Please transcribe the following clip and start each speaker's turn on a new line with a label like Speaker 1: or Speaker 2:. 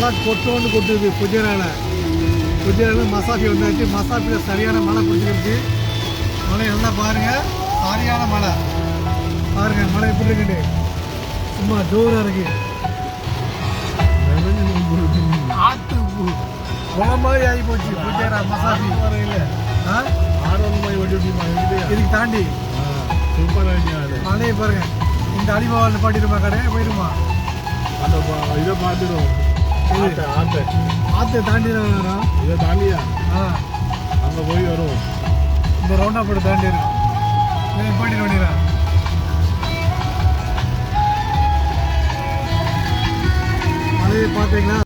Speaker 1: மழை கொட்டோன்னு கொட்டுது குஜரால மசாஃபி வந்தாச்சு. மசாஃபியில் சரியான மழை பிடிச்சிருக்கு. மழை நல்லா பாருங்கள், சரியான மழை பாருங்கள். மழை எப்படி இருக்குண்டு சும்மா ஜோராக இருக்கு. ஆற்று குளம் மாதிரி ஆகி போச்சு குஜரா மசாஃபி. இதுக்கு தாண்டி மழையை பாருங்க. இந்த அடிமாவில் பாட்டிடுமா கடை போயிடுமா?
Speaker 2: இதை பார்த்துடும்.
Speaker 1: ஆற்று தாண்டி தான் வரும்.
Speaker 2: இதை தாண்டியா அங்கே போய் வரும்.
Speaker 1: இந்த ரவுண்டா போட்டு தாண்டி இருக்கும். பாட்டிட வேண்டியதா? மழையை பார்த்தீங்கன்னா